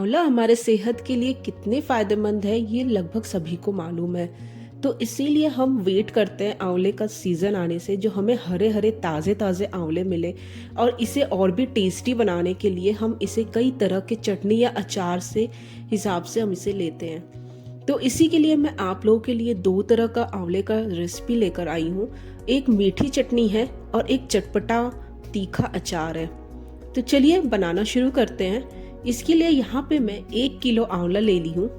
आंवला हमारे सेहत के लिए कितने फायदेमंद है ये लगभग सभी को मालूम है। तो इसीलिए हम वेट करते हैं आंवले का सीज़न आने से, जो हमें हरे हरे ताज़े ताज़े आंवले मिले। और इसे और भी टेस्टी बनाने के लिए हम इसे कई तरह के चटनी या अचार से हिसाब से हम इसे लेते हैं। तो इसी के लिए मैं आप लोगों के लिए दो तरह का आंवले का रेसिपी लेकर आई हूँ। एक मीठी चटनी है और एक चटपटा तीखा अचार है। तो चलिए बनाना शुरू करते हैं। इसके लिए यहाँ पे मैं 1 किलो आंवला ले ली हूँ।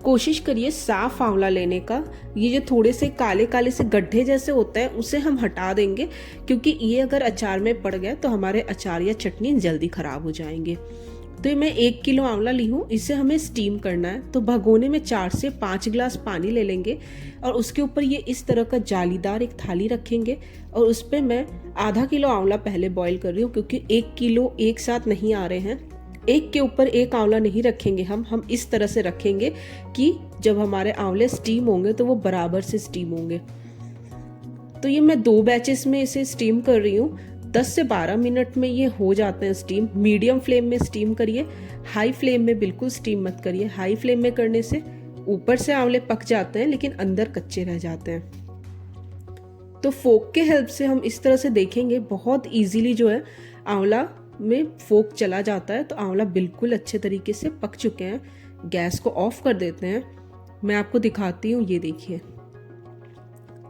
कोशिश करिए साफ आंवला लेने का। ये जो थोड़े से काले काले से गड्ढे जैसे होते हैं उसे हम हटा देंगे, क्योंकि ये अगर अचार में पड़ गया तो हमारे अचार या चटनी जल्दी खराब हो जाएंगे। तो मैं 1 किलो आंवला ली हूँ, इसे हमें स्टीम करना है। तो भगोने में 4 से 5 गिलास पानी ले लेंगे और उसके ऊपर ये इस तरह का जालीदार एक थाली रखेंगे और उस पर मैं आधा किलो आंवला पहले बॉईल कर रही हूँ, क्योंकि 1 किलो एक साथ नहीं आ रहे हैं। एक के ऊपर एक आंवला नहीं रखेंगे हम इस तरह से रखेंगे कि जब हमारे आंवले स्टीम होंगे तो वो बराबर से स्टीम होंगे। तो ये मैं 2 बैचेस में इसे स्टीम कर रही हूँ। 10 से 12 मिनट में ये हो जाते हैं स्टीम। मीडियम फ्लेम में स्टीम करिए, हाई फ्लेम में बिल्कुल स्टीम मत करिए। हाई फ्लेम में करने से ऊपर से आंवले पक जाते हैं लेकिन अंदर कच्चे रह जाते हैं। तो फोक के हेल्प से हम इस तरह से देखेंगे, बहुत इजीली जो है आंवला में फोक चला जाता है। तो आंवला बिल्कुल अच्छे तरीके से पक चुके हैं। गैस को ऑफ कर देते हैं। मैं आपको दिखाती हूँ, ये देखिए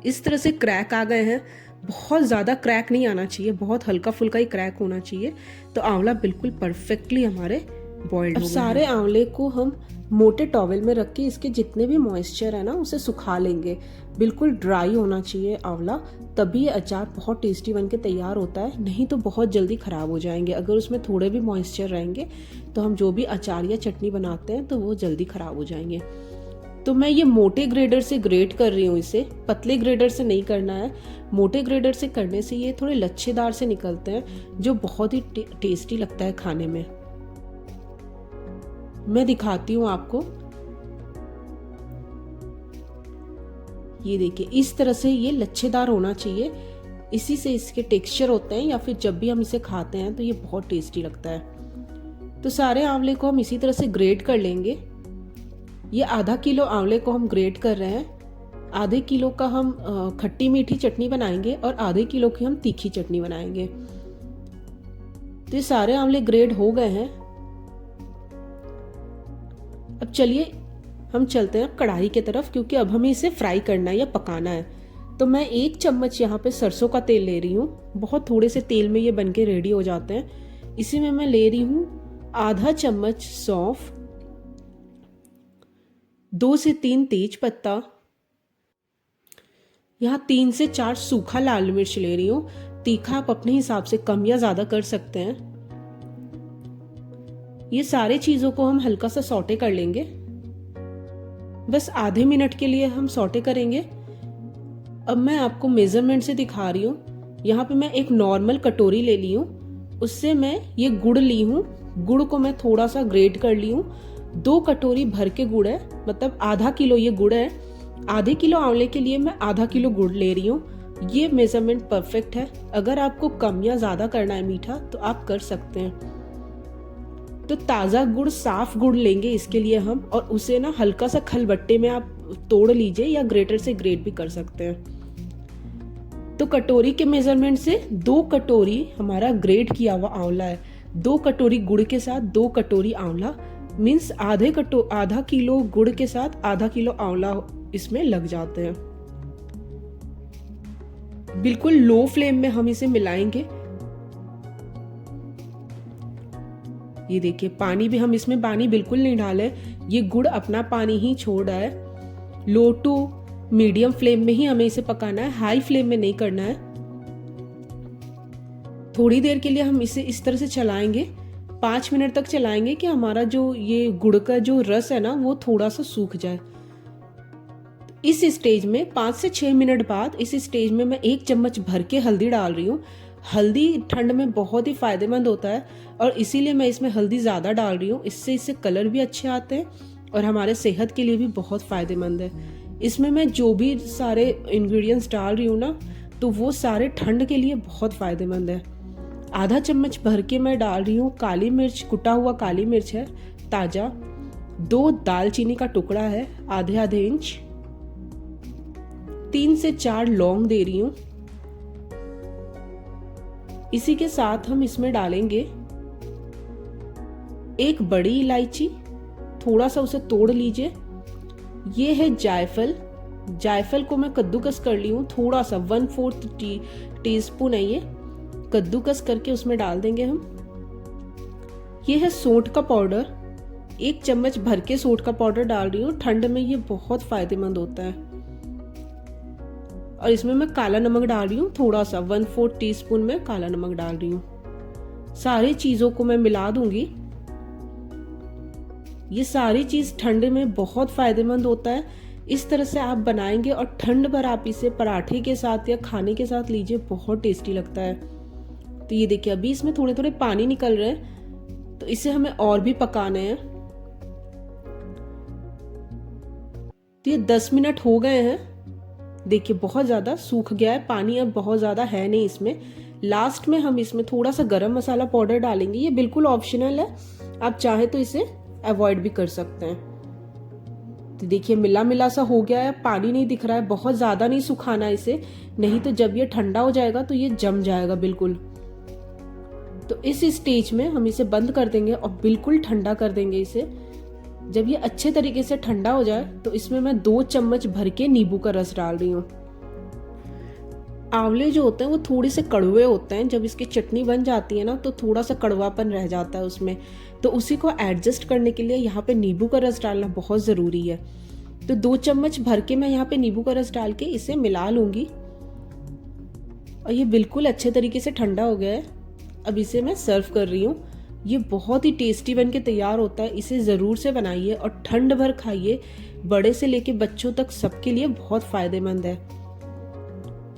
इस तरह से क्रैक आ गए हैं। बहुत ज़्यादा क्रैक नहीं आना चाहिए, बहुत हल्का फुल्का ही क्रैक होना चाहिए। तो आंवला बिल्कुल परफेक्टली हमारे बॉइल्ड हो गए। अब सारे आंवले को हम मोटे टॉवेल में रख के इसके जितने भी मॉइस्चर है ना उसे सुखा लेंगे। बिल्कुल ड्राई होना चाहिए आंवला, तभी ये अचार बहुत टेस्टी बन के तैयार होता है। नहीं तो बहुत जल्दी ख़राब हो जाएंगे। अगर उसमें थोड़े भी मॉइस्चर रहेंगे तो हम जो भी अचार या चटनी बनाते हैं तो वो जल्दी ख़राब हो जाएंगे। तो मैं ये मोटे ग्रेडर से ग्रेट कर रही हूँ इसे, पतले ग्रेडर से नहीं करना है। मोटे ग्रेडर से करने से ये थोड़े लच्छेदार से निकलते हैं, जो बहुत ही टेस्टी लगता है खाने में। मैं दिखाती हूँ आपको, ये देखिए इस तरह से ये लच्छेदार होना चाहिए। इसी से इसके टेक्सचर होते हैं, या फिर जब भी हम इसे खाते हैं तो ये बहुत टेस्टी लगता है। तो सारे आंवले को हम इसी तरह से ग्रेट कर लेंगे। ये आधा किलो आंवले को हम ग्रेट कर रहे हैं। आधे किलो का हम खट्टी मीठी चटनी बनाएंगे और आधे किलो की हम तीखी चटनी बनाएंगे। तो ये सारे आंवले ग्रेट हो गए हैं। अब चलिए हम चलते हैं कढ़ाई की तरफ, क्योंकि अब हमें इसे फ्राई करना है या पकाना है। तो मैं 1 चम्मच यहाँ पे सरसों का तेल ले रही हूँ। बहुत थोड़े से तेल में ये बनके रेडी हो जाते हैं। इसी में मैं ले रही हूँ आधा चम्मच सौंफ, 2 से 3 तेज पत्ता, यहाँ 3 से 4 सूखा लाल मिर्च ले रही हूँ। तीखा आप अपने हिसाब से कम या ज़्यादा कर सकते हैं। ये सारे चीज़ों को हम हल्का सा सौटे कर लेंगे। बस आधे मिनट के लिए हम सौटे करेंगे। अब मैं आपको मेजरमेंट से दिखा रही हूँ। यहाँ पे मैं एक नॉर्मल कटोरी ले ली हूँ, उससे मैं ये गुड़ ली हूँ। गुड़ को मैं थोड़ा सा ग्रेट कर ली हूँ। 2 कटोरी भर के गुड़ है, मतलब आधा किलो ये गुड़ है। आधे किलो आंवले के लिए मैं आधा किलो गुड़ ले रही हूँ। ये मेजरमेंट परफेक्ट है। अगर आपको कम या ज़्यादा करना है मीठा तो आप कर सकते हैं। तो ताज़ा गुड़, साफ गुड़ लेंगे इसके लिए हम, और उसे ना हल्का सा खलबट्टे में आप तोड़ लीजिए या ग्रेटर से ग्रेट भी कर सकते हैं। तो कटोरी के मेजरमेंट से 2 कटोरी हमारा ग्रेट किया हुआ आंवला है। 2 कटोरी गुड़ के साथ 2 कटोरी आंवला, मीन्स आधा किलो गुड़ के साथ आधा किलो आंवला इसमें लग जाते हैं। बिल्कुल लो फ्लेम में हम इसे मिलाएंगे। ये देखिए पानी भी हम इसमें पानी बिल्कुल नहीं डाले, ये गुड़ अपना पानी ही छोड़ रहा है। लो टू मीडियम फ्लेम में ही हमें इसे पकाना है, हाई फ्लेम में नहीं करना है। थोड़ी देर के लिए हम इसे इस तरह से चलाएंगे, 5 मिनट तक चलाएंगे कि हमारा जो ये गुड़ का जो रस है ना वो थोड़ा सा सूख जाए। इस स्टेज में 5 से 6 मिनट बाद इस स्टेज में मैं 1 चम्मच भर के हल्दी डाल रही हूँ। हल्दी ठंड में बहुत ही फायदेमंद होता है और इसीलिए मैं इसमें हल्दी ज़्यादा डाल रही हूँ। इससे कलर भी अच्छे आते हैं और हमारे सेहत के लिए भी बहुत फ़ायदेमंद है। इसमें मैं जो भी सारे इंग्रेडिएंट्स डाल रही हूँ ना, तो वो सारे ठंड के लिए बहुत फ़ायदेमंद है। आधा चम्मच भर के मैं डाल रही हूँ काली मिर्च, कुटा हुआ काली मिर्च है। ताजा, 2 दालचीनी का टुकड़ा है आधे आधे इंच, 3 से 4 लौंग दे रही हूं। इसी के साथ हम इसमें डालेंगे 1 बड़ी इलायची, थोड़ा सा उसे तोड़ लीजिए। ये है जायफल, जायफल को मैं कद्दूकस कर ली हूँ, थोड़ा सा 1/4 टीस्पून है ये, कद्दूकस करके उसमें डाल देंगे हम। ये है सौंठ का पाउडर, 1 चम्मच भर के सौंठ का पाउडर डाल रही हूँ, ठंड में ये बहुत फायदेमंद होता है। और इसमें मैं काला नमक डाल रही हूँ, थोड़ा सा 1/4 टीस्पून में काला नमक डाल रही हूँ। सारी चीजों को मैं मिला दूंगी। ये सारी चीज ठंड में बहुत फायदेमंद होता है। इस तरह से आप बनाएंगे और ठंड भर आप इसे पराठे के साथ या खाने के साथ लीजिए, बहुत टेस्टी लगता है। तो ये देखिए अभी इसमें थोड़े थोड़े पानी निकल रहे हैं, तो इसे हमें और भी पकाने हैं। तो ये 10 मिनट हो गए हैं, देखिए बहुत ज्यादा सूख गया है पानी, अब बहुत ज्यादा है नहीं इसमें। लास्ट में हम इसमें थोड़ा सा गरम मसाला पाउडर डालेंगे, ये बिल्कुल ऑप्शनल है, आप चाहे तो इसे अवॉइड भी कर सकते हैं। तो देखिए मिला मिला सा हो गया है, पानी नहीं दिख रहा है, बहुत ज्यादा नहीं सुखाना इसे, नहीं तो जब ये ठंडा हो जाएगा तो ये जम जाएगा बिल्कुल। तो इस स्टेज में हम इसे बंद कर देंगे और बिल्कुल ठंडा कर देंगे इसे। जब ये अच्छे तरीके से ठंडा हो जाए तो इसमें मैं 2 चम्मच भर के नींबू का रस डाल रही हूँ। आंवले जो होते हैं वो थोड़े से कड़वे होते हैं, जब इसकी चटनी बन जाती है ना तो थोड़ा सा कड़वापन रह जाता है उसमें, तो उसी को एडजस्ट करने के लिए यहाँ पे नींबू का रस डालना बहुत ज़रूरी है। तो 2 चम्मच भर के मैं यहाँ पे नींबू का रस डाल के इसे मिला लूँगी। और ये बिल्कुल अच्छे तरीके से ठंडा हो गया है, अब इसे मैं सर्व कर रही हूँ। ये बहुत ही टेस्टी बन के तैयार होता है, इसे ज़रूर से बनाइए और ठंड भर खाइए, बड़े से लेके बच्चों तक सबके लिए बहुत फ़ायदेमंद है।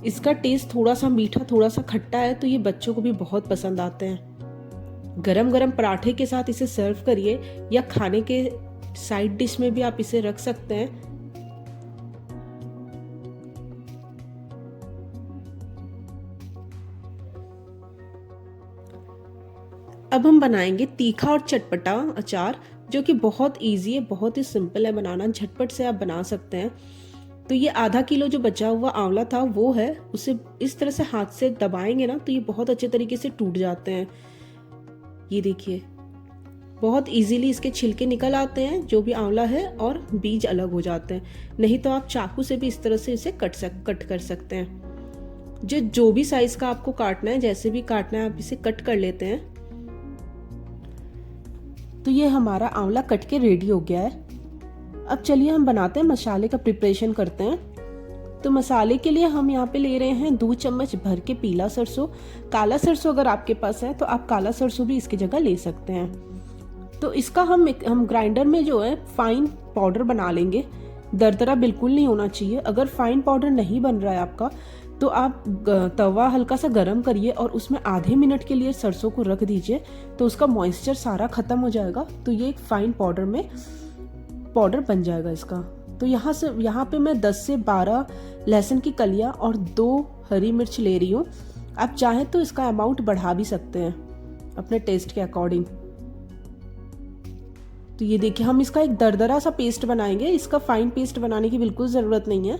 इसका टेस्ट थोड़ा सा मीठा थोड़ा सा खट्टा है, तो ये बच्चों को भी बहुत पसंद आते हैं। गरम गरम पराठे के साथ इसे सर्व करिए या खाने के साइड डिश में भी आप इसे रख सकते हैं। अब हम बनाएंगे तीखा और चटपटा अचार, जो कि बहुत इजी है, बहुत ही सिंपल है बनाना, झटपट से आप बना सकते हैं। तो ये आधा किलो जो बचा हुआ आंवला था वो है, उसे इस तरह से हाथ से दबाएंगे ना तो ये बहुत अच्छे तरीके से टूट जाते हैं। ये देखिए बहुत इजीली इसके छिलके निकल आते हैं जो भी आंवला है, और बीज अलग हो जाते हैं। नहीं तो आप चाकू से भी इस तरह से इसे कट कर सकते हैं। जो भी साइज का आपको काटना है, जैसे भी काटना है आप इसे कट कर लेते हैं। तो ये हमारा आंवला कट के रेडी हो गया है। अब चलिए हम बनाते हैं, मसाले का प्रिपरेशन करते हैं। तो मसाले के लिए हम यहाँ पे ले रहे हैं 2 चम्मच भर के पीला सरसों। काला सरसों अगर आपके पास है तो आप काला सरसों भी इसकी जगह ले सकते हैं। तो इसका हम ग्राइंडर में जो है फाइन पाउडर बना लेंगे, दरदरा बिल्कुल नहीं होना चाहिए। अगर फाइन पाउडर नहीं बन रहा है आपका तो आप तवा हल्का सा गर्म करिए और उसमें आधे मिनट के लिए सरसों को रख दीजिए, तो उसका मॉइस्चर सारा खत्म हो जाएगा। तो ये एक फाइन पाउडर बन जाएगा इसका। तो यहाँ पे मैं 10 से 12 लहसुन की कलियां और 2 हरी मिर्च ले रही हूँ। आप चाहें तो इसका अमाउंट बढ़ा भी सकते हैं अपने टेस्ट के अकॉर्डिंग। तो ये देखिए हम इसका एक दरदरा सा पेस्ट बनाएंगे, इसका फाइन पेस्ट बनाने की बिल्कुल ज़रूरत नहीं है।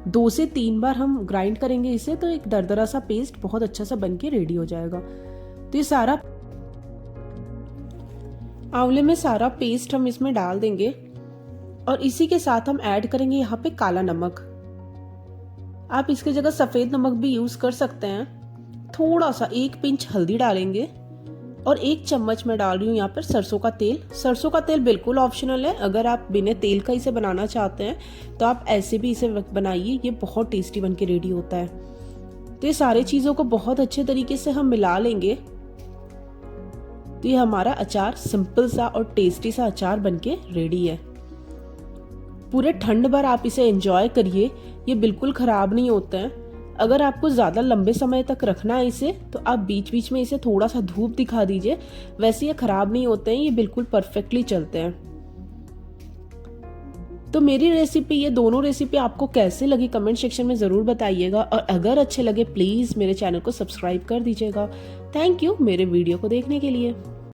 2 से 3 बार हम ग्राइंड करेंगे इसे, तो एक दरदरा सा पेस्ट बहुत अच्छा सा बन के रेडी हो जाएगा। तो ये सारा आंवले में सारा पेस्ट हम इसमें डाल देंगे और इसी के साथ हम ऐड करेंगे यहाँ पे काला नमक। आप इसकी जगह सफ़ेद नमक भी यूज़ कर सकते हैं। थोड़ा सा 1 पिंच हल्दी डालेंगे और 1 चम्मच मैं डाल रही हूँ यहाँ पर सरसों का तेल। सरसों का तेल बिल्कुल ऑप्शनल है, अगर आप बिना तेल का इसे बनाना चाहते हैं तो आप ऐसे भी इसे बनाइए, ये बहुत टेस्टी बन के रेडी होता है। तो ये सारी चीज़ों को बहुत अच्छे तरीके से हम मिला लेंगे। तो ये हमारा अचार सिंपल सा और टेस्टी सा अचार बनके रेडी है। पूरे ठंड भर आप इसे एंजॉय करिए, ये बिल्कुल ख़राब नहीं होता है। अगर आपको ज़्यादा लंबे समय तक रखना है इसे तो आप बीच बीच में इसे थोड़ा सा धूप दिखा दीजिए, वैसे ये ख़राब नहीं होते हैं, ये बिल्कुल परफेक्टली चलते हैं। तो मेरी रेसिपी, ये दोनों रेसिपी आपको कैसे लगी कमेंट सेक्शन में ज़रूर बताइएगा, और अगर अच्छे लगे प्लीज़ मेरे चैनल को सब्सक्राइब कर दीजिएगा। थैंक यू मेरे वीडियो को देखने के लिए।